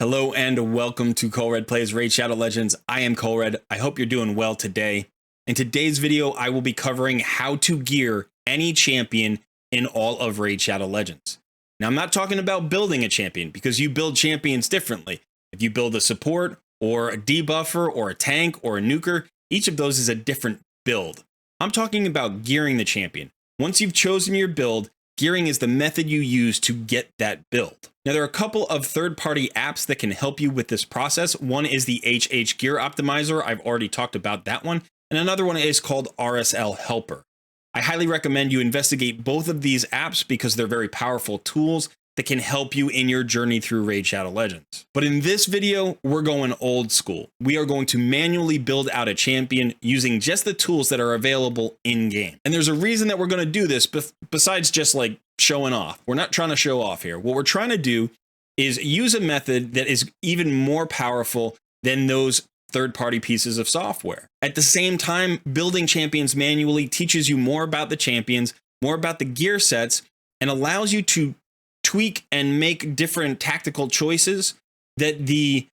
Hello and welcome to Colred Plays Raid Shadow Legends. I am Colred. I hope you're doing well today. In today's video, I will be covering how to gear any champion in all of Raid Shadow Legends. Now, I'm not talking about building a champion because you build champions differently. If you build a support or a debuffer or a tank or a nuker, each of those is a different build. I'm talking about gearing the champion. Once you've chosen your build, gearing is the method you use to get that build. Now, there are a couple of third-party apps that can help you with this process. One is the HH Gear Optimizer. I've already talked about that one. And another one is called RSL Helper. I highly recommend you investigate both of these apps because they're very powerful tools that can help you in your journey through Raid Shadow Legends. But in this video, we're going old school. We are going to manually build out a champion using just the tools that are available in-game. And there's a reason that we're going to do this besides just like showing off. We're not trying to show off here. What we're trying to do is use a method that is even more powerful than those third-party pieces of software. At the same time, building champions manually teaches you more about the champions, more about the gear sets, and allows you to tweak and make different tactical choices that the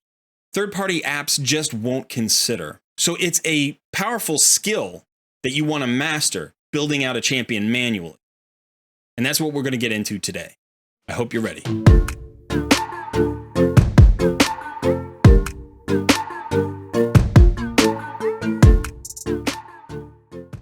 third-party apps just won't consider. So it's a powerful skill that you want to master, building out a champion manually. And that's what we're going to get into today. I hope you're ready.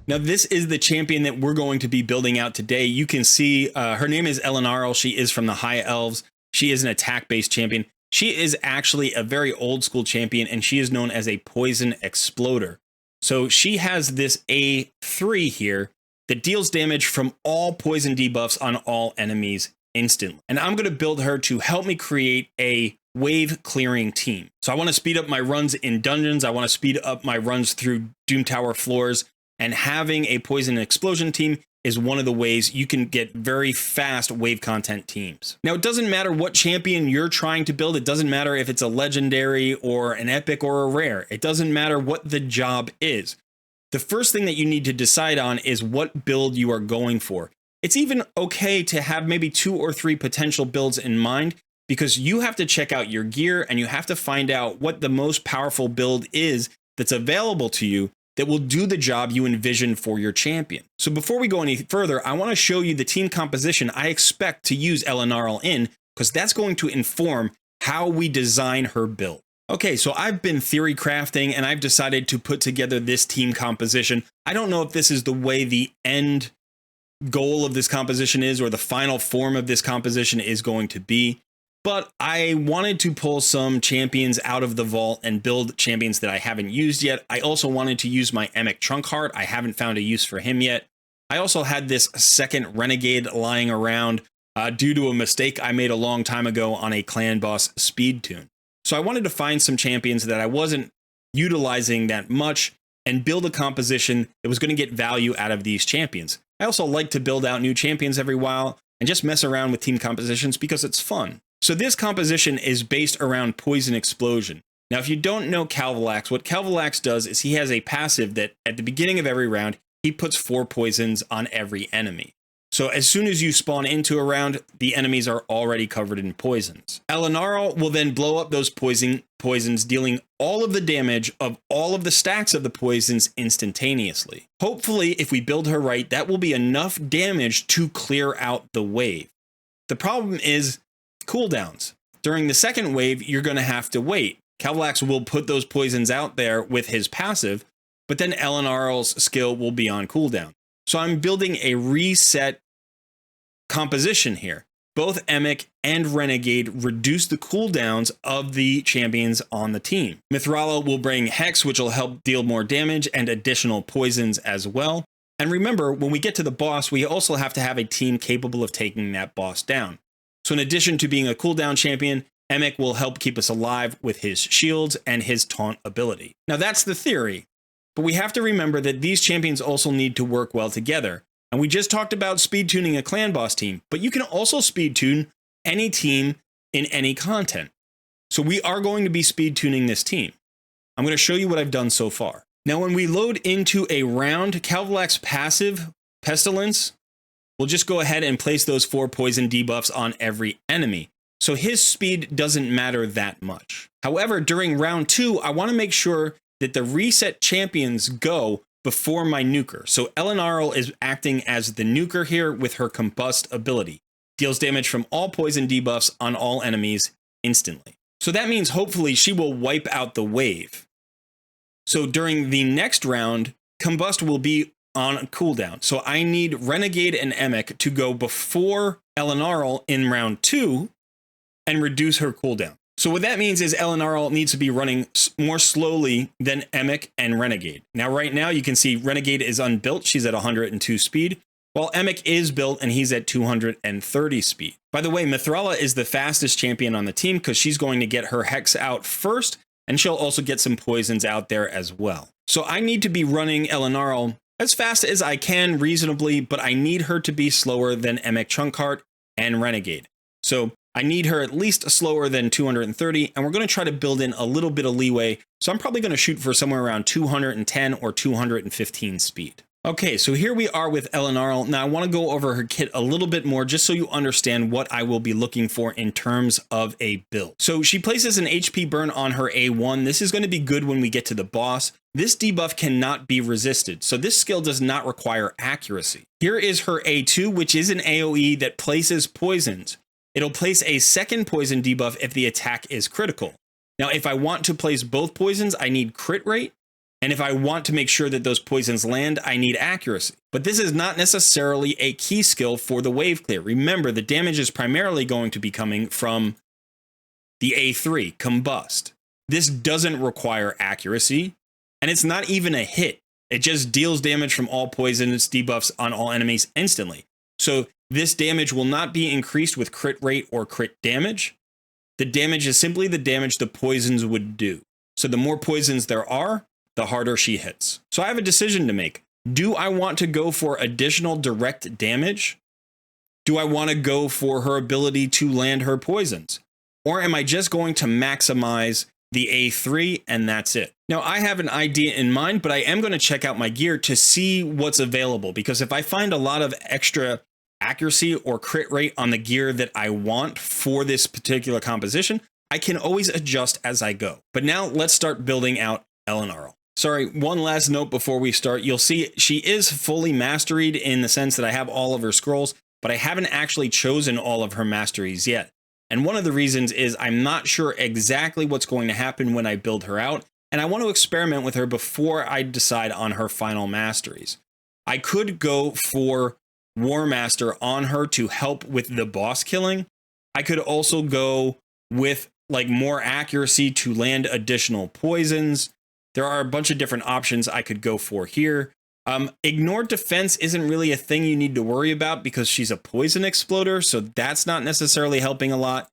Now, this is the champion that we're going to be building out today. You can see her name is Elenarl. She is from the High Elves. She is an attack-based champion. She is actually a very old school champion, and she is known as a poison exploder. So she has this A3 here that deals damage from all poison debuffs on all enemies instantly. And I'm going to build her to help me create a wave clearing team. So I want to speed up my runs in dungeons. I want to speed up my runs through Doom Tower floors. And having a poison explosion team is one of the ways you can get very fast wave content teams. Now, it doesn't matter what champion you're trying to build. It doesn't matter if it's a legendary or an epic or a rare. It doesn't matter what the job is. The first thing that you need to decide on is what build you are going for. It's even okay to have maybe 2 or 3 potential builds in mind because you have to check out your gear and you have to find out what the most powerful build is that's available to you that will do the job you envision for your champion. So before we go any further, I want to show you the team composition I expect to use Elenarl in, because that's going to inform how we design her build. Okay, so I've been theory crafting and I've decided to put together this team composition. I don't know if this is the way the end goal of this composition is or the final form of this composition is going to be. But I wanted to pull some champions out of the vault and build champions that I haven't used yet. I also wanted to use my Emic Trunkheart. I haven't found a use for him yet. I also had this second Renegade lying around due to a mistake I made a long time ago on a clan boss speed tune. So I wanted to find some champions that I wasn't utilizing that much and build a composition that was going to get value out of these champions. I also like to build out new champions every while and just mess around with team compositions because it's fun. So this composition is based around Poison Explosion. Now, if you don't know Calvalax, what Calvalax does is he has a passive that at the beginning of every round, he puts 4 poisons on every enemy. So as soon as you spawn into a round, the enemies are already covered in poisons. Elenarl will then blow up those poisons, dealing all of the damage of all of the stacks of the poisons instantaneously. Hopefully, if we build her right, that will be enough damage to clear out the wave. The problem is cooldowns. During the second wave, you're going to have to wait. Calvalax will put those poisons out there with his passive, but then Elenarl's skill will be on cooldown. So I'm building a reset composition here. Both Emic and Renegade reduce the cooldowns of the champions on the team. Mithrala will bring Hex, which will help deal more damage and additional poisons as well. And remember, when we get to the boss, we also have to have a team capable of taking that boss down. So in addition to being a cooldown champion, Emic will help keep us alive with his shields and his taunt ability. Now that's the theory, but we have to remember that these champions also need to work well together. And we just talked about speed tuning a clan boss team, but you can also speed tune any team in any content. So we are going to be speed tuning this team. I'm going to show you what I've done so far. Now, when we load into a round, Calvalax passive, Pestilence, we'll just go ahead and place those 4 poison debuffs on every enemy. so his speed doesn't matter that much. However, during round 2, I want to make sure that the reset champions go before my nuker. So Elinarl is acting as the nuker here with her combust ability. Deals damage from all poison debuffs on all enemies instantly. So that means hopefully she will wipe out the wave. So during the next round, combust will be on cooldown. So I need Renegade and Emic to go before Elinarl in round 2 and reduce her cooldown. So what that means is Elinarl needs to be running more slowly than Emic and Renegade. Now, right now, you can see Renegade is unbuilt. She's at 102 speed, while Emic is built and he's at 230 speed. By the way, Mithrala is the fastest champion on the team because she's going to get her Hex out first, and she'll also get some poisons out there as well. So I need to be running Elinarl as fast as I can reasonably, but I need her to be slower than Emic Chunkheart and Renegade. So I need her at least slower than 230, and we're going to try to build in a little bit of leeway. So I'm probably going to shoot for somewhere around 210 or 215 speed. Okay, so here we are with Elinarl. Now I want to go over her kit a little bit more just so you understand what I will be looking for in terms of a build. So she places an HP burn on her A1. This is going to be good when we get to the boss. This debuff cannot be resisted, so this skill does not require accuracy. Here is her A2, which is an AoE that places poisons. It'll place a second poison debuff if the attack is critical. Now, if I want to place both poisons, I need crit rate. And if I want to make sure that those poisons land, I need accuracy. But this is not necessarily a key skill for the wave clear. Remember, the damage is primarily going to be coming from the A3, Combust. This doesn't require accuracy, and it's not even a hit. It just deals damage from all poisons debuffs on all enemies instantly. So this damage will not be increased with crit rate or crit damage. The damage is simply the damage the poisons would do. So the more poisons there are, the harder she hits. So I have a decision to make. Do I want to go for additional direct damage? Do I want to go for her ability to land her poisons? Or am I just going to maximize the A3 and that's it? Now, I have an idea in mind, but I am going to check out my gear to see what's available, because if I find a lot of extra accuracy or crit rate on the gear that I want for this particular composition, I can always adjust as I go. But now let's start building out Elinarl. Sorry, one last note before we start. You'll see she is fully masteried in the sense that I have all of her scrolls, but I haven't actually chosen all of her masteries yet. And one of the reasons is I'm not sure exactly what's going to happen when I build her out, and I want to experiment with her before I decide on her final masteries. I could go for War Master on her to help with the boss killing. I could also go with like more accuracy to land additional poisons. There are a bunch of different options I could go for here. Ignore defense isn't really a thing you need to worry about because she's a poison exploder, so that's not necessarily helping a lot.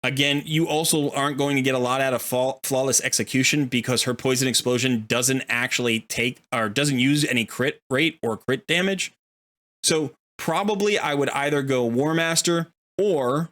Again, you also aren't going to get a lot out of flawless execution because her poison explosion doesn't actually take or doesn't use any crit rate or crit damage. So probably I would either go War Master, or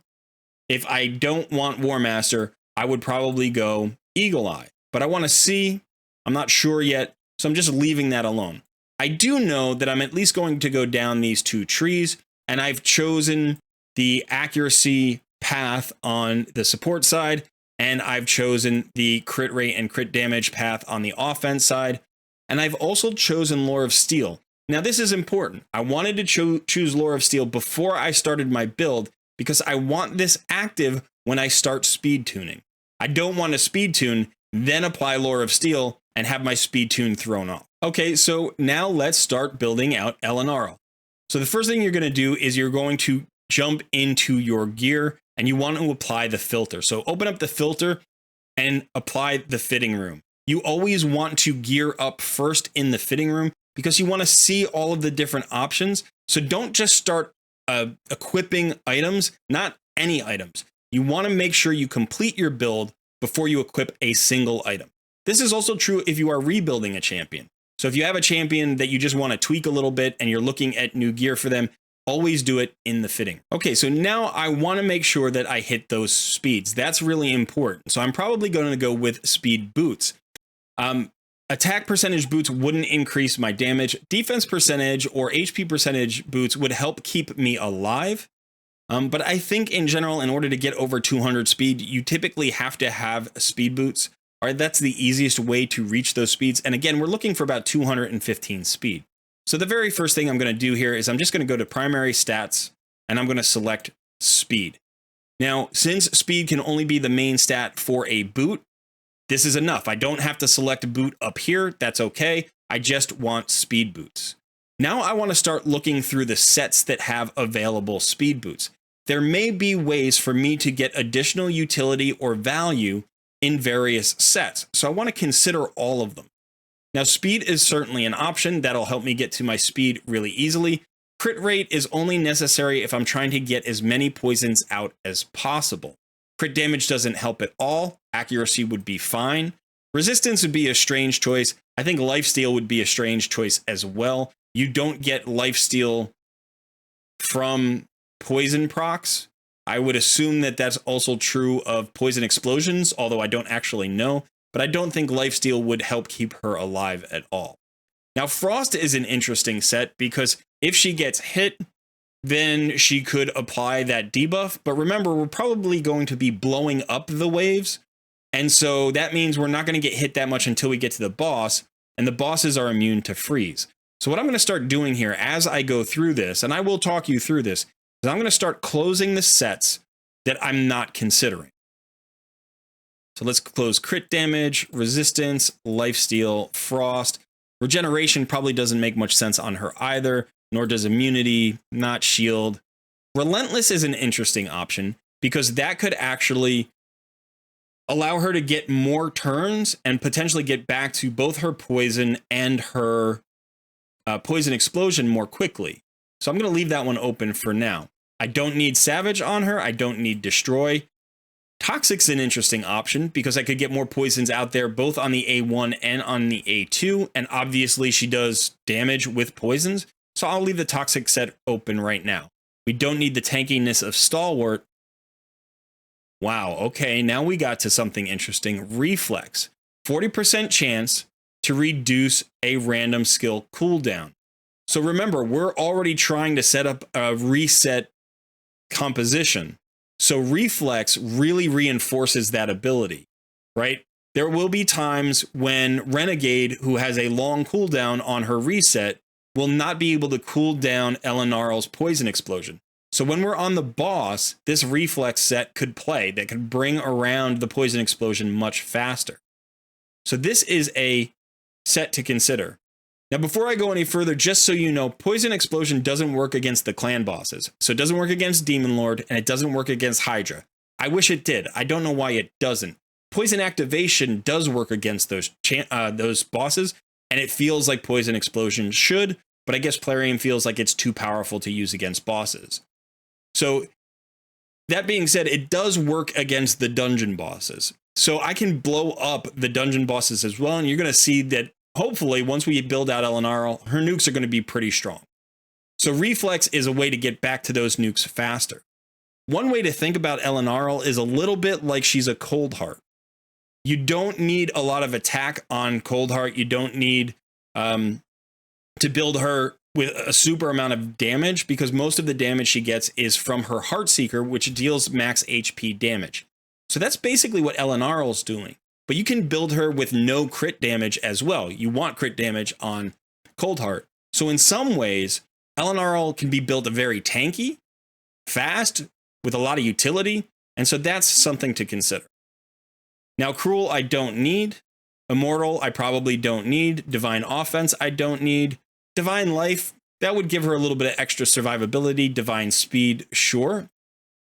if I don't want War Master, I would probably go Eagle Eye. But I want to see. I'm not sure yet, so I'm just leaving that alone. I do know that I'm at least going to go down these two trees, and I've chosen the accuracy path on the support side, and I've chosen the crit rate and crit damage path on the offense side, and I've also chosen Lore of Steel. Now, this is important. I wanted to choose Lore of Steel before I started my build because I want this active when I start speed tuning. I don't want to speed tune, then apply Lore of Steel, and have my speed tune thrown off. Okay, so now let's start building out Elinarl. So the first thing you're going to do is you're going to jump into your gear and you want to apply the filter. So open up the filter and apply the fitting room. You always want to gear up first in the fitting room because you want to see all of the different options. So don't just start equipping items, not any items. You want to make sure you complete your build before you equip a single item. This is also true if you are rebuilding a champion. So if you have a champion that you just want to tweak a little bit and you're looking at new gear for them, always do it in the fitting. Okay, so now I want to make sure that I hit those speeds. That's really important. So I'm probably going to go with speed boots. Attack percentage boots wouldn't increase my damage. Defense percentage or HP percentage boots would help keep me alive. But I think in general, in order to get over 200 speed, you typically have to have speed boots. All right, that's the easiest way to reach those speeds. And again, we're looking for about 215 speed. So the very first thing I'm going to do here is I'm just going to go to primary stats and I'm going to select speed. Now, since speed can only be the main stat for a boot, this is enough. I don't have to select a boot up here. That's okay. I just want speed boots. Now I want to start looking through the sets that have available speed boots. There may be ways for me to get additional utility or value in various sets, so I want to consider all of them. Now, speed is certainly an option. That'll help me get to my speed really easily. Crit rate is only necessary if I'm trying to get as many poisons out as possible. Crit damage doesn't help at all. Accuracy would be fine. Resistance would be a strange choice. I think lifesteal would be a strange choice as well. You don't get lifesteal from poison procs. I would assume that that's also true of poison explosions, although I don't actually know. But I don't think lifesteal would help keep her alive at all. Now, Frost is an interesting set because if she gets hit, then she could apply that debuff. But remember, we're probably going to be blowing up the waves. And so that means we're not going to get hit that much until we get to the boss. And the bosses are immune to freeze. So what I'm going to start doing here as I go through this, and I will talk you through this, is I'm going to start closing the sets that I'm not considering. So let's close crit damage, resistance, lifesteal, frost. Regeneration probably doesn't make much sense on her either, nor does immunity, not shield. Relentless is an interesting option because that could actually allow her to get more turns and potentially get back to both her poison and her poison explosion more quickly. So I'm going to leave that one open for now. I don't need Savage on her. I don't need Destroy. Toxic's an interesting option because I could get more poisons out there both on the A1 and on the A2. And obviously she does damage with poisons. So I'll leave the Toxic set open right now. We don't need the tankiness of Stalwart. Wow, okay, now we got to something interesting. Reflex. 40% chance to reduce a random skill cooldown. So remember, we're already trying to set up a reset composition. So Reflex really reinforces that ability, right? There will be times when Renegade, who has a long cooldown on her reset, will not be able to cool down Elenarl's poison explosion. So when we're on the boss, this Reflex set could play that could bring around the poison explosion much faster. So this is a set to consider. Now, before I go any further, just so you know, Poison Explosion doesn't work against the clan bosses. So it doesn't work against Demon Lord, and it doesn't work against Hydra. I wish it did. I don't know why it doesn't. Poison Activation does work against those bosses, and it feels like Poison Explosion should, but I guess Plarium feels like it's too powerful to use against bosses. So that being said, it does work against the dungeon bosses. So I can blow up the dungeon bosses as well, and you're going to see that hopefully, once we build out Elenarl, her nukes are going to be pretty strong. So Reflex is a way to get back to those nukes faster. One way to think about Elenarl is a little bit like she's a Cold Heart. You don't need a lot of attack on Cold Heart. You don't need to build her with a super amount of damage because most of the damage she gets is from her Heartseeker, which deals max HP damage. So that's basically what Elenarl's doing. But you can build her with no crit damage as well. You want crit damage on Cold Heart. So in some ways, Elenarl can be built very tanky, fast, with a lot of utility. And so that's something to consider. Now, Cruel, I don't need. Immortal, I probably don't need. Divine Offense, I don't need. Divine Life, that would give her a little bit of extra survivability. Divine Speed, sure.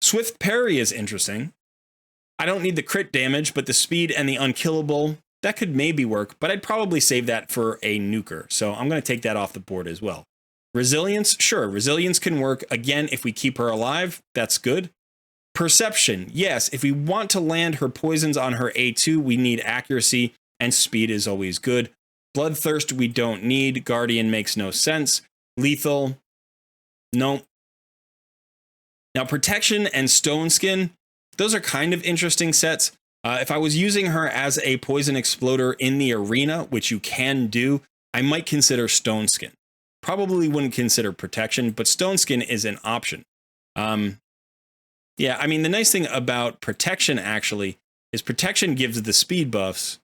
Swift Parry is interesting. I don't need the crit damage, but the speed and the unkillable, that could maybe work, but I'd probably save that for a nuker. So I'm going to take that off the board as well. Resilience, sure. Resilience can work. Again, if we keep her alive, that's good. Perception, yes. If we want to land her poisons on her A2, we need accuracy, and speed is always good. Bloodthirst, we don't need. Guardian makes no sense. Lethal, no. Now, Protection and Stone Skin, those are kind of interesting sets. If I was using her as a poison exploder in the arena, which you can do, I might consider Stone Skin. Probably wouldn't consider Protection, but Stone Skin is an option. Yeah, I mean, the nice thing about protection actually is protection gives the speed buffs,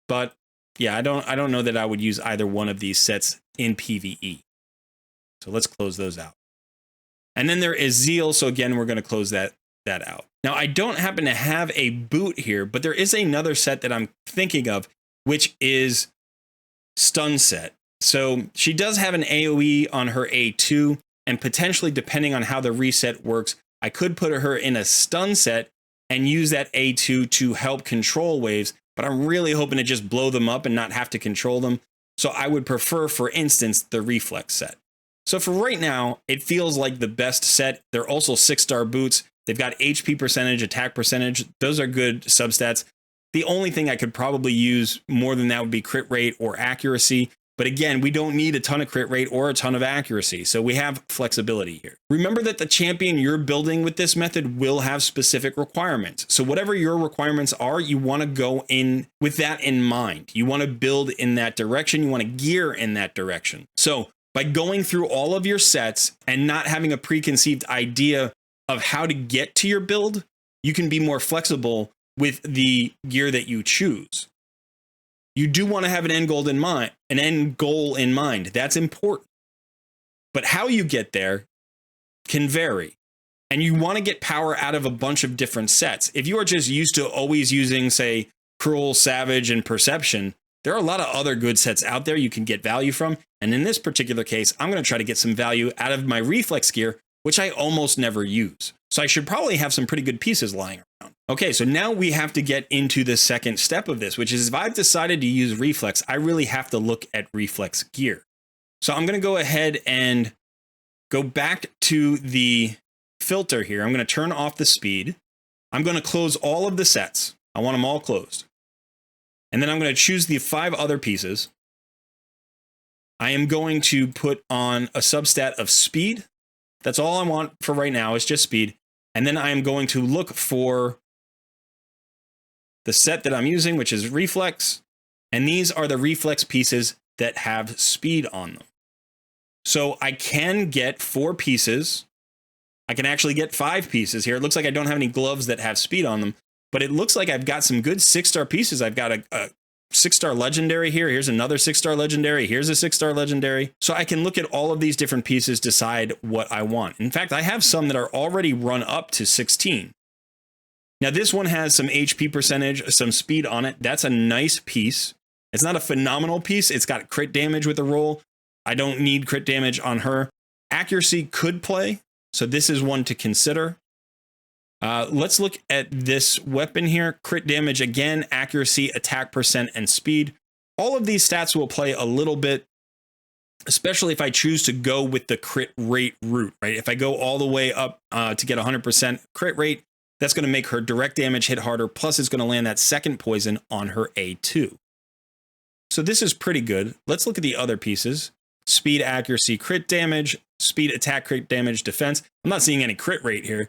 but yeah, I don't know that I would use either one of these sets in PvE. So let's close those out. And then there is Zeal, so again, we're going to close that out. Now, I don't happen to have a boot here, but there is another set that I'm thinking of, which is Stun Set. So she does have an AoE on her A2, and potentially, depending on how the reset works, I could put her in a stun set and use that A2 to help control waves, but I'm really hoping to just blow them up and not have to control them. So I would prefer, for instance, the reflex set. So for right now, it feels like the best set. They're also 6-star boots. They've got HP percentage, attack percentage. Those are good substats. The only thing I could probably use more than that would be crit rate or accuracy. But again, we don't need a ton of crit rate or a ton of accuracy, so we have flexibility here. Remember that the champion you're building with this method will have specific requirements. So whatever your requirements are, you want to go in with that in mind. You want to build in that direction. You want to gear in that direction. So by going through all of your sets and not having a preconceived idea of how to get to your build, you can be more flexible with the gear that you choose. You do want to have an end goal in mind. That's important. But how you get there can vary. And you want to get power out of a bunch of different sets. If you are just used to always using, say, Cruel, Savage, and Perception, there are a lot of other good sets out there you can get value from. And in this particular case, I'm going to try to get some value out of my reflex gear, which I almost never use. So I should probably have some pretty good pieces lying around. Okay, so now we have to get into the second step of this, which is if I've decided to use reflex, I really have to look at reflex gear. So I'm going to go ahead and go back to the filter here. I'm going to turn off the speed. I'm going to close all of the sets. I want them all closed. And then I'm going to choose the 5 other pieces. I am going to put on a substat of speed. That's all I want for right now is just speed. And then I am going to look for the set that I'm using, which is reflex. And these are the reflex pieces that have speed on them. So I can get 4 pieces. I can actually get 5 pieces here. It looks like I don't have any gloves that have speed on them, but it looks like I've got some good 6-star pieces. I've got a 6-star legendary here. Here's another 6-star legendary. Here's a 6-star legendary. So I can look at all of these different pieces, decide what I want. In fact, I have some that are already run up to 16. Now this one has some HP percentage, some speed on it. That's a nice piece. It's not a phenomenal piece. It's got crit damage with the roll. I don't need crit damage on her. Accuracy could play. So this is one to consider. Let's look at this weapon here. Crit damage again, accuracy, attack percent, and speed. All of these stats will play a little bit, especially if I choose to go with the crit rate route, right? If I go all the way up to get 100% crit rate, that's going to make her direct damage hit harder. Plus, it's going to land that second poison on her A2. So this is pretty good. Let's look at the other pieces. Speed, accuracy, crit damage, speed, attack, crit damage, defense. I'm not seeing any crit rate here.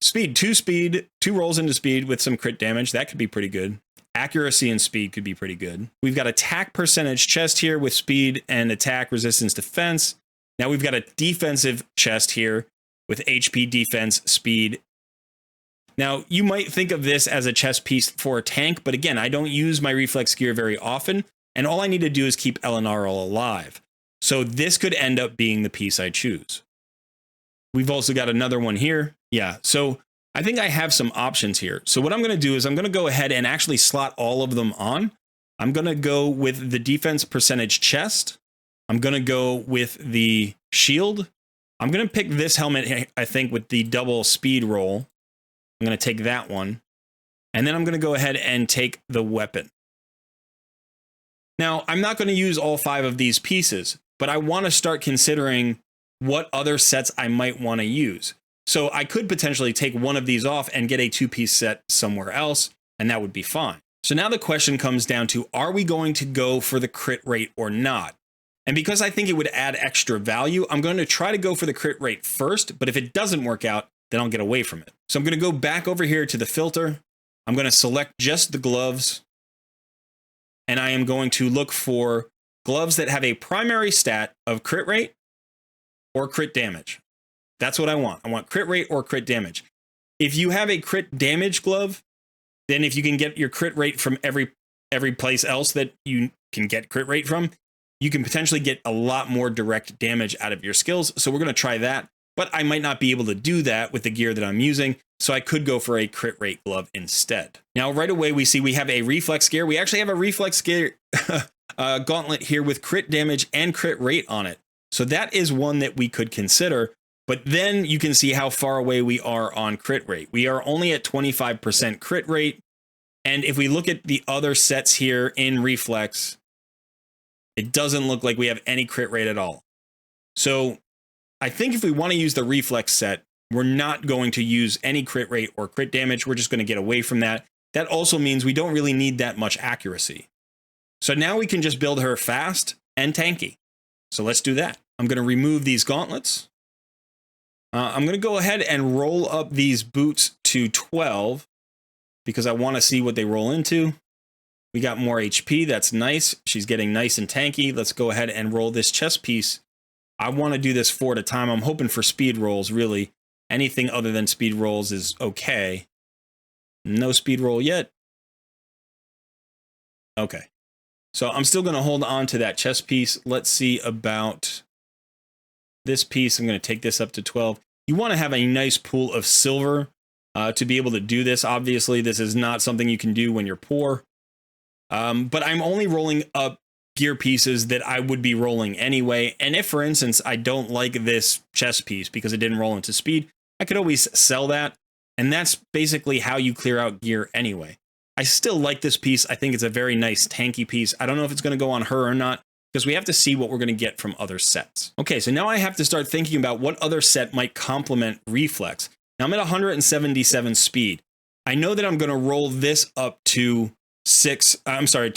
Speed, 2 rolls into speed with some crit damage. That could be pretty good. Accuracy and speed could be pretty good. We've got attack percentage chest here with speed and attack, resistance, defense. Now we've got a defensive chest here with HP, defense, speed. Now you might think of this as a chest piece for a tank, but again, I don't use my reflex gear very often, and all I need to do is keep Elenarl alive. So this could end up being the piece I choose. We've also got another one here. Yeah, so I think I have some options here. So what I'm going to do is I'm going to go ahead and actually slot all of them on. I'm going to go with the defense percentage chest. I'm going to go with the shield. I'm going to pick this helmet, I think, with the double speed roll. I'm going to take that one. And then I'm going to go ahead and take the weapon. Now, I'm not going to use all 5 of these pieces, but I want to start considering what other sets I might want to use. So I could potentially take one of these off and get a 2-piece set somewhere else, and that would be fine. So now the question comes down to, are we going to go for the crit rate or not? And because I think it would add extra value, I'm going to try to go for the crit rate first, but if it doesn't work out, then I'll get away from it. So I'm going to go back over here to the filter. I'm going to select just the gloves, and I am going to look for gloves that have a primary stat of crit rate or crit damage. That's what I want. I want crit rate or crit damage. If you have a crit damage glove, then if you can get your crit rate from every place else that you can get crit rate from, you can potentially get a lot more direct damage out of your skills. So we're going to try that, but I might not be able to do that with the gear that I'm using. So I could go for a crit rate glove instead. Now, right away, we see we have a reflex gear. We actually have a reflex gear gauntlet here with crit damage and crit rate on it. So that is one that we could consider. But then you can see how far away we are on crit rate. We are only at 25% crit rate. And if we look at the other sets here in reflex, it doesn't look like we have any crit rate at all. So I think if we want to use the reflex set, we're not going to use any crit rate or crit damage. We're just going to get away from that. That also means we don't really need that much accuracy. So now we can just build her fast and tanky. So let's do that. I'm going to remove these gauntlets. I'm going to go ahead and roll up these boots to 12 because I want to see what they roll into. We got more HP. That's nice. She's getting nice and tanky. Let's go ahead and roll this chest piece. I want to do this 4 at a time. I'm hoping for speed rolls, really. Anything other than speed rolls is okay. No speed roll yet. Okay. So I'm still going to hold on to that chest piece. Let's see about this piece. I'm going to take this up to 12. You want to have a nice pool of silver to be able to do this. Obviously, this is not something you can do when you're poor. But I'm only rolling up gear pieces that I would be rolling anyway. And if, for instance, I don't like this chest piece because it didn't roll into speed, I could always sell that. And that's basically how you clear out gear anyway. I still like this piece. I think it's a very nice tanky piece. I don't know if it's going to go on her or not, because we have to see what we're going to get from other sets. Okay, so now I have to start thinking about what other set might complement reflex. Now I'm at 177 speed. I know that I'm going to roll this up to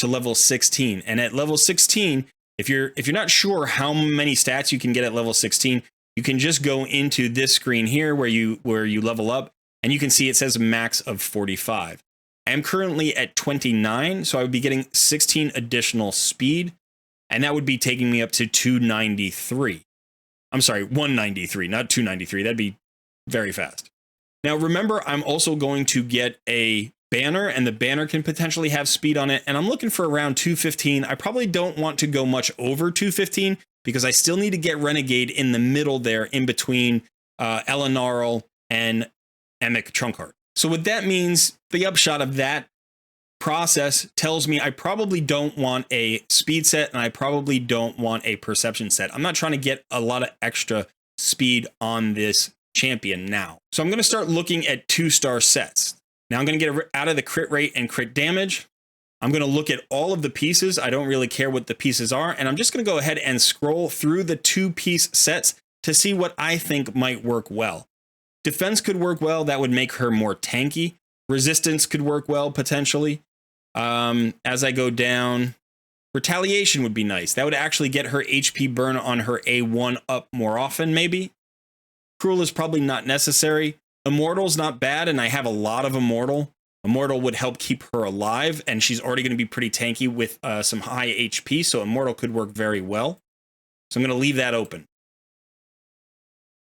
level 16. And at level 16, if you're not sure how many stats you can get at level 16, you can just go into this screen here where you level up, and you can see it says max of 45. I am currently at 29, so I would be getting 16 additional speed, and that would be taking me up to 293. I'm sorry, 193, not 293. That'd be very fast. Now, remember, I'm also going to get a banner, and the banner can potentially have speed on it, and I'm looking for around 215. I probably don't want to go much over 215 because I still need to get Renegade in the middle there in between Elenarl and Emic Trunkheart. So what that means, the upshot of that process tells me I probably don't want a speed set and I probably don't want a perception set. I'm not trying to get a lot of extra speed on this champion now. So I'm going to start looking at 2-star sets. Now I'm going to get out of the crit rate and crit damage. I'm going to look at all of the pieces. I don't really care what the pieces are. And I'm just going to go ahead and scroll through the 2-piece sets to see what I think might work well. Defense could work well. That would make her more tanky. Resistance could work well, potentially. As I go down, retaliation would be nice. That would actually get her HP burn on her A1 up more often, maybe. Cruel is probably not necessary. Immortal's not bad, and I have a lot of Immortal. Immortal would help keep her alive, and she's already going to be pretty tanky with some high HP, so Immortal could work very well. So I'm going to leave that open.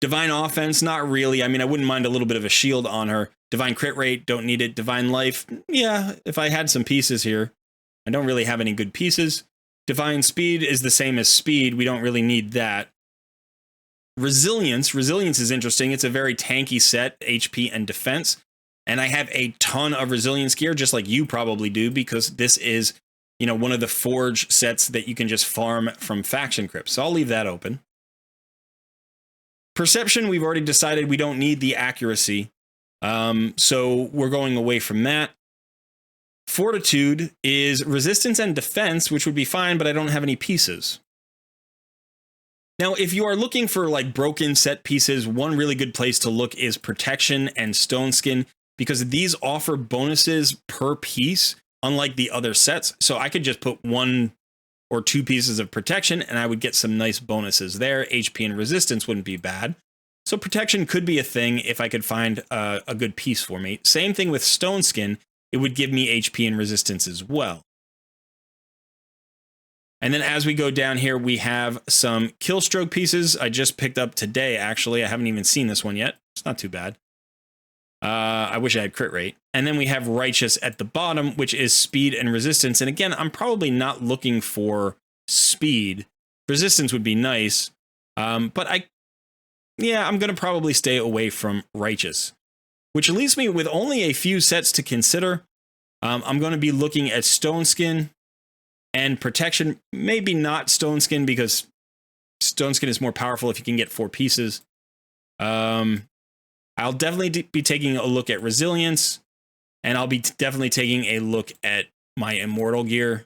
Divine offense, not really. I mean, I wouldn't mind a little bit of a shield on her. Divine crit rate, don't need it. Divine life, yeah, if I had some pieces here. I don't really have any good pieces. Divine speed is the same as speed. We don't really need that. Resilience is interesting. It's a very tanky set, HP and defense. And I have a ton of resilience gear, just like you probably do, because this is, one of the forge sets that you can just farm from faction crypts. So I'll leave that open. Perception, we've already decided we don't need the accuracy. So we're going away from that. Fortitude is resistance and defense, which would be fine, but I don't have any pieces. Now, if you are looking for like broken set pieces, one really good place to look is protection and stone skin, because these offer bonuses per piece, unlike the other sets. So I could just put 1 or 2 pieces of protection and I would get some nice bonuses there. HP and resistance wouldn't be bad. So protection could be a thing if I could find a good piece for me. Same thing with stone skin. It would give me HP and resistance as well. And then as we go down here, we have some kill stroke pieces I just picked up today, actually. I haven't even seen this one yet. It's not too bad. I wish I had crit rate. And then we have righteous at the bottom, which is speed and resistance. And again, I'm probably not looking for speed. Resistance would be nice. But I'm going to probably stay away from righteous, which leaves me with only a few sets to consider. I'm going to be looking at stone skin and protection. Maybe not stone skin, because stone skin is more powerful if you can get 4 pieces. I'll definitely be taking a look at resilience, and I'll be definitely taking a look at my immortal gear.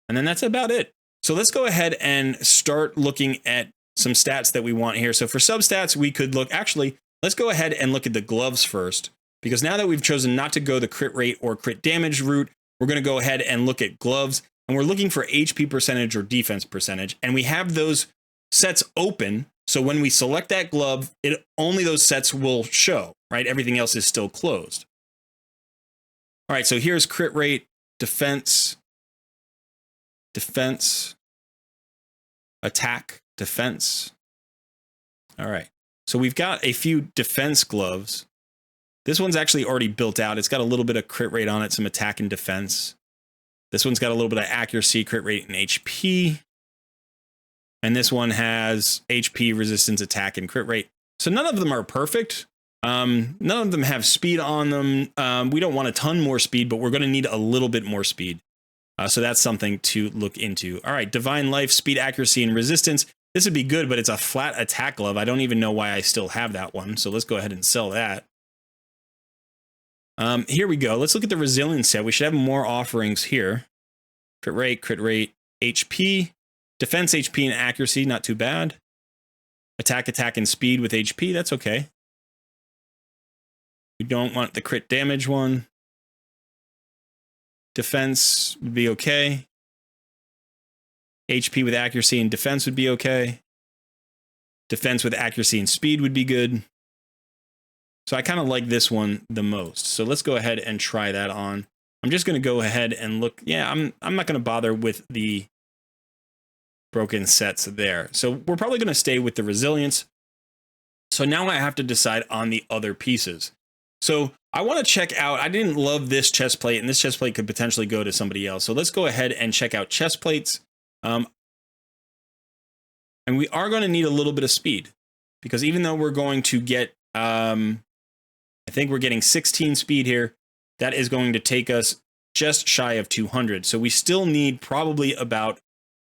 And then that's about it. So let's go ahead and start looking at some stats that we want here. So for substats, we could look, actually, let's go ahead and look at the gloves first, because now that we've chosen not to go the crit rate or crit damage route, we're going to go ahead and look at gloves, and we're looking for HP percentage or defense percentage. And we have those sets open. So when we select that glove, only those sets will show, right? Everything else is still closed. All right, so here's crit rate, defense, attack, defense. All right, so we've got a few defense gloves. This one's actually already built out. It's got a little bit of crit rate on it, some attack and defense. This one's got a little bit of accuracy, crit rate, and HP. And this one has HP, resistance, attack, and crit rate. So none of them are perfect. None of them have speed on them. We don't want a ton more speed, but we're going to need a little bit more speed. So that's something to look into. All right, divine life, speed, accuracy, and resistance. This would be good, but it's a flat attack glove. I don't even know why I still have that one. So let's go ahead and sell that. Here we go. Let's look at the resilience set. We should have more offerings here. Crit rate, HP. Defense, HP, and accuracy, not too bad. Attack, and speed with HP, that's okay. We don't want the crit damage one. Defense would be okay. HP with accuracy and defense would be okay. Defense with accuracy and speed would be good. So I kind of like this one the most. So let's go ahead and try that on. I'm just going to go ahead and look. Yeah, I'm not going to bother with the broken sets there. So we're probably going to stay with the resilience. So now I have to decide on the other pieces. So I want to check out, I didn't love this chest plate, and this chest plate could potentially go to somebody else. So let's go ahead and check out chest plates. And we are going to need a little bit of speed, because even though we're going to get, I think we're getting 16 speed here, that is going to take us just shy of 200. So we still need probably about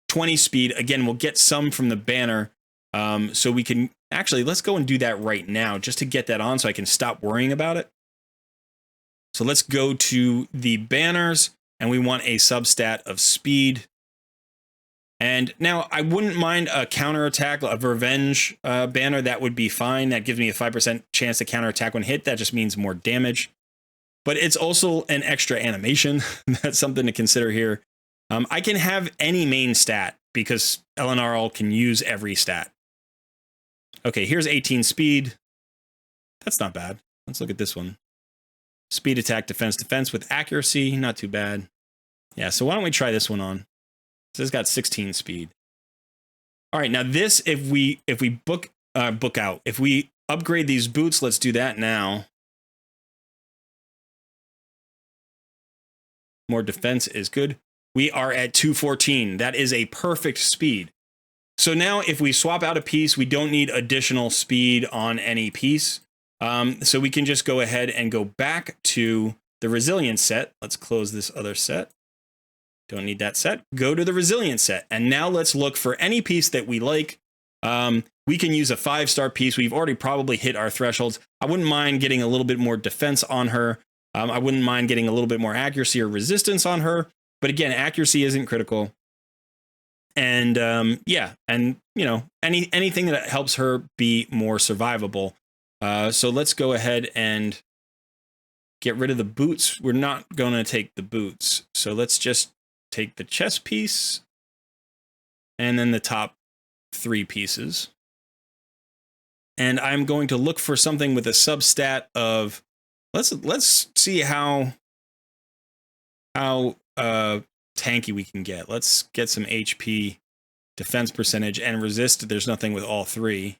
20 speed. Again, we'll get some from the banner. So we can actually, let's go and do that right now just to get that on so I can stop worrying about it. So let's go to the banners, and we want a substat of speed. And now I wouldn't mind a counterattack, a revenge banner. That would be fine. That gives me a 5% chance to counterattack when hit. That just means more damage. But it's also an extra animation. That's something to consider here. I can have any main stat because LNRL can use every stat. Okay, here's 18 speed. That's not bad. Let's look at this one. Speed, attack, defense with accuracy. Not too bad. Yeah, so why don't we try this one on? So it's got 16 speed. All right, now this, if we book out, if we upgrade these boots, let's do that now. More defense is good. We are at 214. That is a perfect speed. So now if we swap out a piece, we don't need additional speed on any piece. So we can just go ahead and go back to the resilience set. Let's close this other set. Don't need that set. Go to the resilience set. And now let's look for any piece that we like. We can use a 5-star piece. We've already probably hit our thresholds. I wouldn't mind getting a little bit more defense on her. I wouldn't mind getting a little bit more accuracy or resistance on her. But again, accuracy isn't critical. And yeah, and you know, anything that helps her be more survivable. So let's go ahead and get rid of the boots. We're not going to take the boots. So let's just take the chest piece and then the top 3 pieces. And I'm going to look for something with a substat of, let's see how tanky we can get. Let's get some HP, defense percentage, and resist. There's nothing with all 3.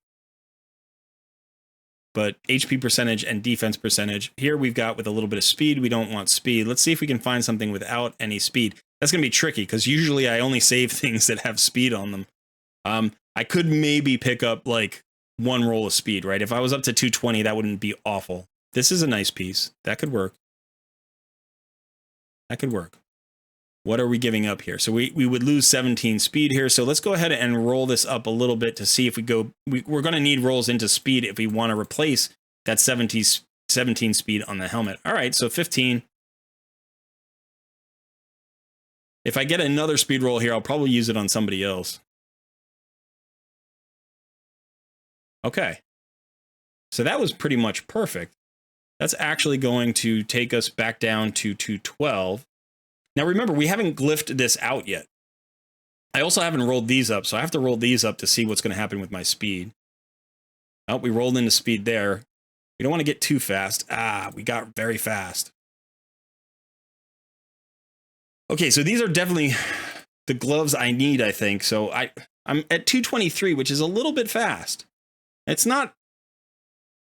but HP percentage and defense percentage. Here we've got with a little bit of speed. We don't want speed. Let's see if we can find something without any speed. That's going to be tricky because usually I only save things that have speed on them. I could maybe pick up like one roll of speed, right? If I was up to 220, that wouldn't be awful. This is a nice piece. That could work. That could work. What are we giving up here? So we would lose 17 speed here. So let's go ahead and roll this up a little bit to see if we go. We're going to need rolls into speed if we want to replace that 17 speed on the helmet. All right, so 15. If I get another speed roll here, I'll probably use it on somebody else. Okay. So that was pretty much perfect. That's actually going to take us back down to 212. Now remember, we haven't glyphed this out yet. I also haven't rolled these up, so I have to roll these up to see what's going to happen with my speed. Oh, we rolled into speed there. We don't want to get too fast. Ah, we got very fast. Okay, so these are definitely the gloves I need, I think. So I'm at 223, which is a little bit fast. It's not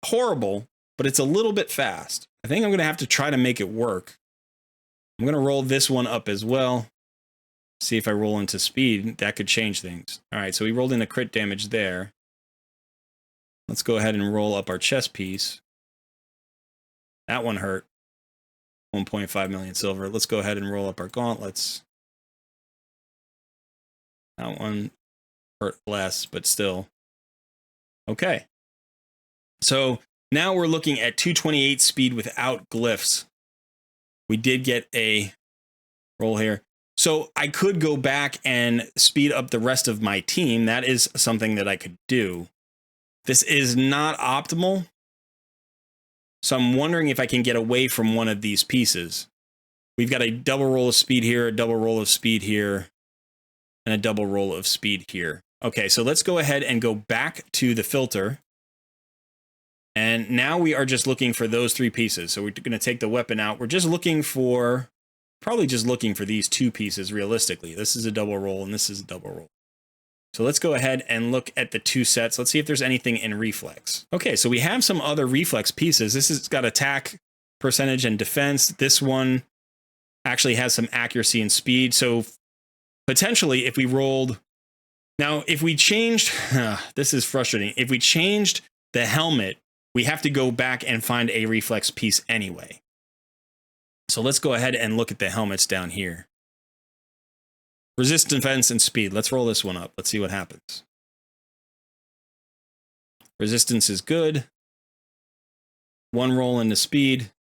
horrible, but it's a little bit fast. I think I'm going to have to try to make it work. I'm going to roll this one up as well. See if I roll into speed. That could change things. All right, so we rolled into crit damage there. Let's go ahead and roll up our chest piece. That one hurt. 1.5 million silver. Let's go ahead and roll up our gauntlets. That one hurt less, but still. Okay. So now we're looking at 228 speed without glyphs. We did get a roll here. So I could go back and speed up the rest of my team. That is something that I could do. This is not optimal. So I'm wondering if I can get away from one of these pieces. We've got a double roll of speed here, a double roll of speed here, and a double roll of speed here. Okay, so let's go ahead and go back to the filter. And now we are just looking for those three pieces. So we're going to take the weapon out. We're just looking for, probably just looking for these two pieces realistically. This is a double roll and this is a double roll. So let's go ahead and look at the two sets. Let's see if there's anything in reflex. Okay, so we have some other reflex pieces. This has got attack, percentage, and defense. This one actually has some accuracy and speed. So potentially if we rolled, now if we changed, this is frustrating. If we changed the helmet, we have to go back and find a reflex piece anyway. So let's go ahead and look at the helmets down here. Resist, defense, and speed. Let's roll this one up. Let's see what happens. Resistance is good. One roll into speed.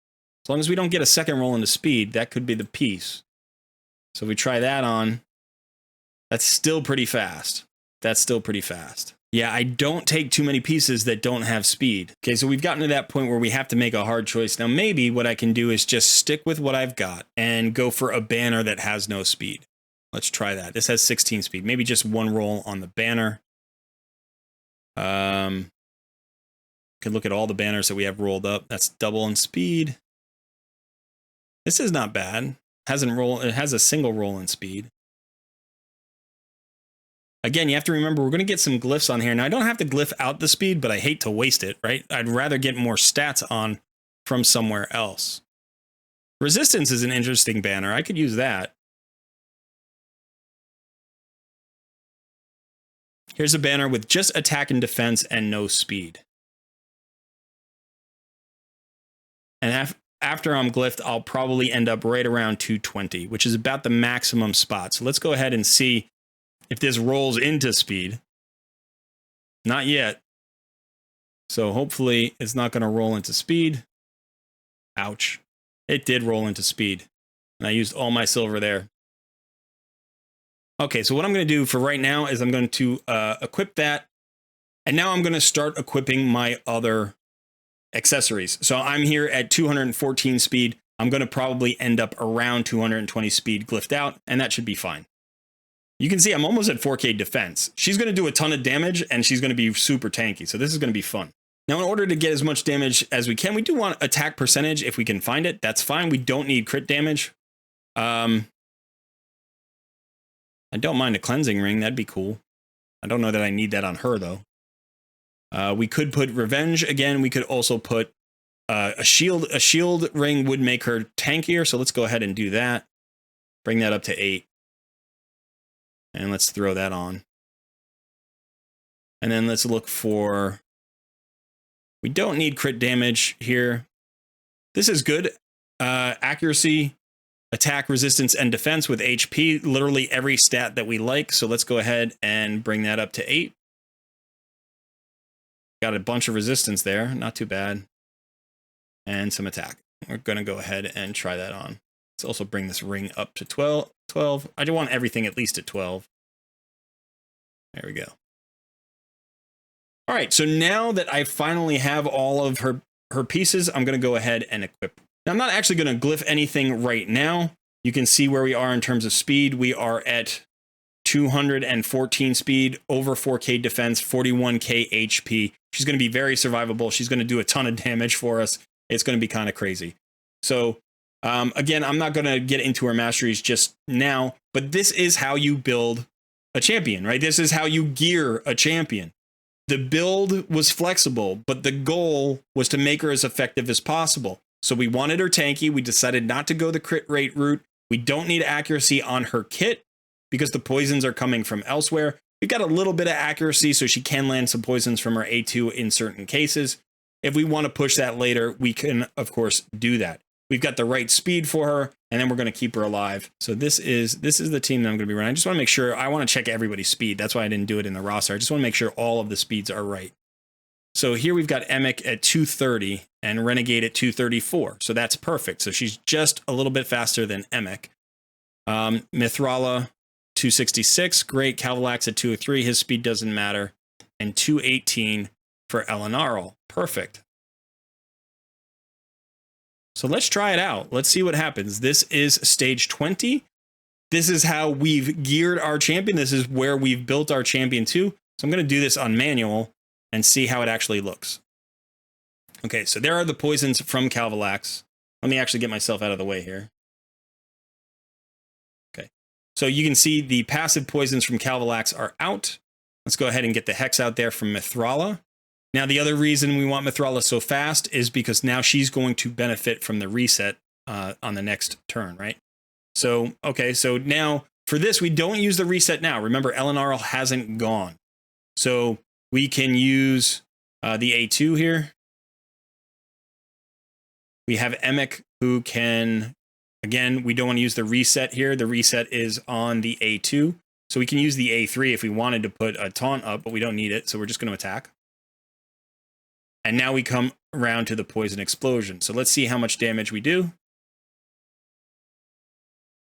As long as we don't get a second roll into speed, that could be the piece. So if we try that on, that's still pretty fast. That's still pretty fast. Yeah, I don't take too many pieces that don't have speed. Okay, so we've gotten to that point where we have to make a hard choice. Now, maybe what I can do is just stick with what I've got and go for a banner that has no speed. Let's try that. This has 16 speed. Maybe just one roll on the banner. Could look at all the banners that we have rolled up. That's double in speed. This is not bad. It has a single roll in speed. Again, you have to remember, we're going to get some glyphs on here. Now, I don't have to glyph out the speed, but I hate to waste it, right? I'd rather get more stats on from somewhere else. Resistance is an interesting banner. I could use that. Here's a banner with just attack and defense and no speed. And after I'm glyphed, I'll probably end up right around 220, which is about the maximum spot. So let's go ahead and see if this rolls into speed. Not yet. So hopefully it's not going to roll into speed. Ouch. It did roll into speed. And I used all my silver there. Okay, so what I'm going to do for right now is I'm going to equip that. And now I'm going to start equipping my other accessories. So I'm here at 214 speed. I'm going to probably end up around 220 speed glyphed out, and that should be fine. You can see I'm almost at 4K defense. She's going to do a ton of damage, and she's going to be super tanky. So this is going to be fun. Now, in order to get as much damage as we can, we do want attack percentage if we can find it. That's fine. We don't need crit damage. I don't mind a cleansing ring. That'd be cool. I don't know that I need that on her, though. We could put Revenge again. We could also put a shield. A shield ring would make her tankier. So let's go ahead and do that. Bring that up to 8. And let's throw that on. And then let's look for... We don't need crit damage here. This is good. Accuracy, attack, resistance, and defense with HP. Literally every stat that we like. So let's go ahead and bring that up to 8. Got a bunch of resistance there. Not too bad. And some attack. We're going to go ahead and try that on. Let's also bring this ring up to 12. I do want everything at least at 12. There we go. All right, so now that I finally have all of her pieces, I'm going to go ahead and equip. Now, I'm not actually going to glyph anything right now. You can see where we are in terms of speed. We are at 214 speed, over 4k defense, 41k HP. She's going to be very survivable. She's going to do a ton of damage for us. It's going to be kind of crazy. So, again, I'm not going to get into her masteries just now, but this is how you build a champion, right? This is how you gear a champion. The build was flexible, but the goal was to make her as effective as possible. So we wanted her tanky. We decided not to go the crit rate route. We don't need accuracy on her kit because the poisons are coming from elsewhere. We've got a little bit of accuracy, so she can land some poisons from her A2 in certain cases. If we want to push that later, we can, of course, do that. We've got the right speed for her, and then we're going to keep her alive. So this is the team that I'm going to be running. I just want to make sure, I want to check everybody's speed. That's why I didn't do it in the roster. I just want to make sure all of the speeds are right. So here we've got Emic at 230 and Renegade at 234. So that's perfect. So she's just a little bit faster than Emic. Mithrala, 266. Great. Calvalax at 203. His speed doesn't matter. And 218 for Elenarl. Perfect. So let's try it out. Let's see what happens. This is stage 20. This is how we've geared our champion. This is where we've built our champion to. So I'm going to do this on manual and see how it actually looks. Okay, so there are the poisons from Calvalax. Let me actually get myself out of the way here. Okay, so you can see the passive poisons from Calvalax are out. Let's go ahead and get the Hex out there from Mithrala. Now, the other reason we want Mithrala so fast is because now she's going to benefit from the reset on the next turn, right? So, okay, so now for this, we don't use the reset now. Remember, Elenarl hasn't gone. So we can use the A2 here. We have Emic who can, again, we don't want to use the reset here. The reset is on the A2. So we can use the A3 if we wanted to put a taunt up, but we don't need it. So we're just going to attack. And now we come around to the poison explosion. So let's see how much damage we do.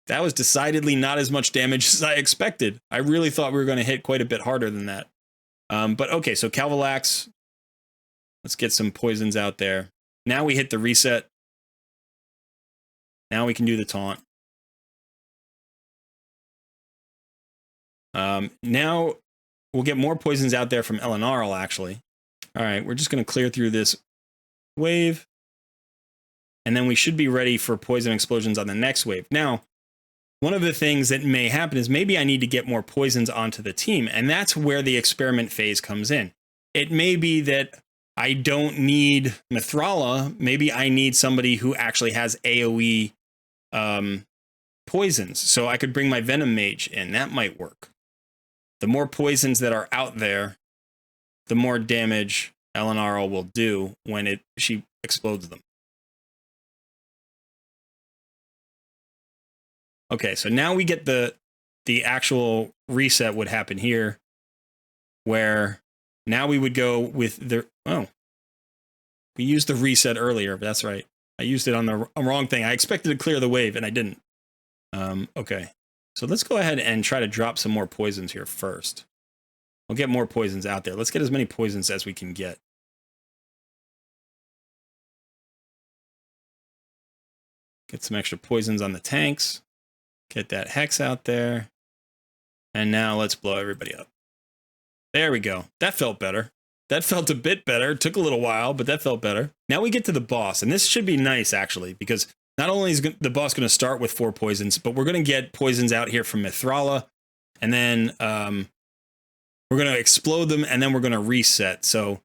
That was decidedly not as much damage as I expected. I really thought we were going to hit quite a bit harder than that. But okay, so Calvalax. Let's get some poisons out there. Now we hit the reset. Now we can do the taunt. Now we'll get more poisons out there from Elenarl, actually. All right, we're just going to clear through this wave. And then we should be ready for poison explosions on the next wave. Now, one of the things that may happen is maybe I need to get more poisons onto the team. And that's where the experiment phase comes in. It may be that I don't need Mithrala. Maybe I need somebody who actually has AoE poisons. So I could bring my Venom Mage in. That might work. The more poisons that are out there, the more damage Elenarl will do when she explodes them. Okay, so now we get the actual reset would happen here, where now we would go with the, oh, we used the reset earlier, that's right. I used it on the wrong thing. I expected to clear the wave and I didn't. Okay, so let's go ahead and try to drop some more poisons here first. We'll get more poisons out there. Let's get as many poisons as we can get. Get some extra poisons on the tanks. Get that Hex out there. And now let's blow everybody up. There we go. That felt better. That felt a bit better. It took a little while, but that felt better. Now we get to the boss. And this should be nice, actually, because not only is the boss going to start with 4 poisons, but we're going to get poisons out here from Mithrala. And then we're going to explode them, and then we're going to reset. So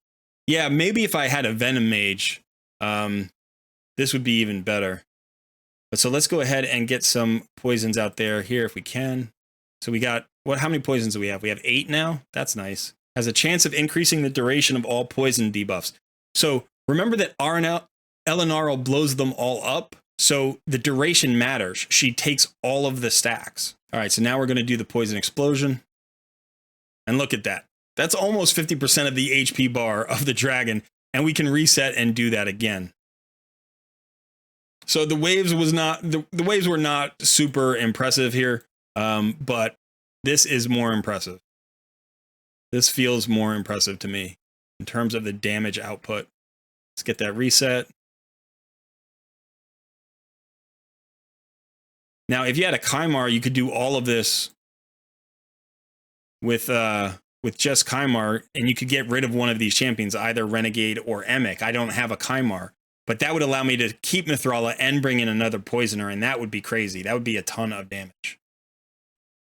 Yeah, maybe if I had a Venom Mage, this would be even better. But so let's go ahead and get some poisons out there here if we can. So we got, how many poisons do we have? We have 8 now. That's nice. Has a chance of increasing the duration of all poison debuffs. So remember that Elenarl blows them all up. So the duration matters. She takes all of the stacks. All right, so now we're going to do the poison explosion. And look at that. That's almost 50% of the HP bar of the dragon. And we can reset and do that again. So the waves was not, the waves were not super impressive here. But this is more impressive. This feels more impressive to me in terms of the damage output. Let's get that reset. Now, if you had a Kymar, you could do all of this with just Kymar, and you could get rid of one of these champions, either Renegade or Emic. I don't have a Kymar, but that would allow me to keep Mithrala and bring in another Poisoner, and that would be crazy. That would be a ton of damage.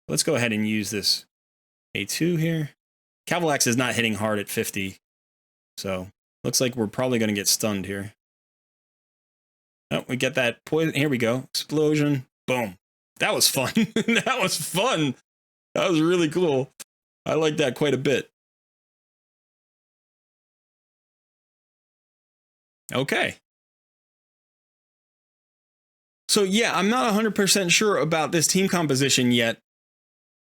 Let's go ahead and use this A2 here. Cavalax is not hitting hard at 50, so looks like we're probably going to get stunned here. Oh, we get that poison. Here we go. Explosion. Boom. That was fun. That was fun. That was really cool. I like that quite a bit. Okay. So yeah, I'm not 100% sure about this team composition yet.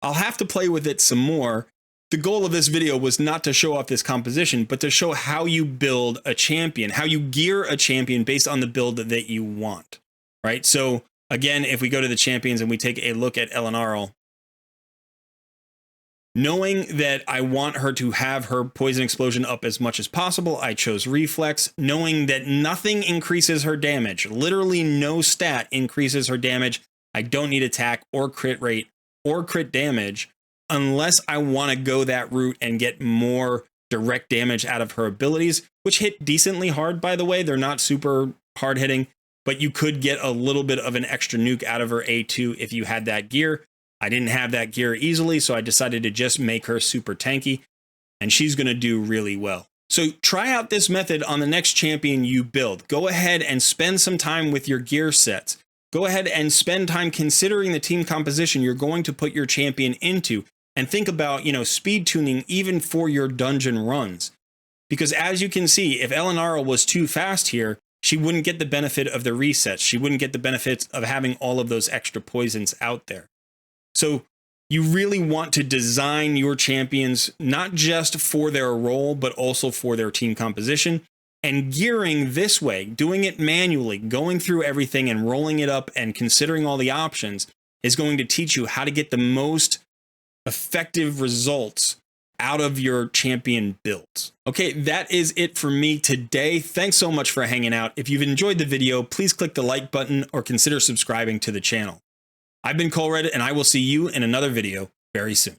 I'll have to play with it some more. The goal of this video was not to show off this composition, but to show how you build a champion, how you gear a champion based on the build that you want, right? So again, if we go to the champions and we take a look at Elenarl, knowing that I want her to have her poison explosion up as much as possible, I chose reflex. Knowing that nothing increases her damage, literally no stat increases her damage. I don't need attack or crit rate or crit damage unless I want to go that route and get more direct damage out of her abilities, which hit decently hard, by the way. They're not super hard hitting, but you could get a little bit of an extra nuke out of her A2 if you had that gear. I didn't have that gear easily, so I decided to just make her super tanky, and she's going to do really well. So try out this method on the next champion you build. Go ahead and spend some time with your gear sets. Go ahead and spend time considering the team composition you're going to put your champion into, and think about, speed tuning even for your dungeon runs. Because as you can see, if Elenarl was too fast here, she wouldn't get the benefit of the resets. She wouldn't get the benefits of having all of those extra poisons out there. So you really want to design your champions not just for their role, but also for their team composition. And gearing this way, doing it manually, going through everything and rolling it up and considering all the options is going to teach you how to get the most effective results out of your champion builds. Okay, that is it for me today. Thanks so much for hanging out. If you've enjoyed the video, please click the like button or consider subscribing to the channel. I've been Colred, and I will see you in another video very soon.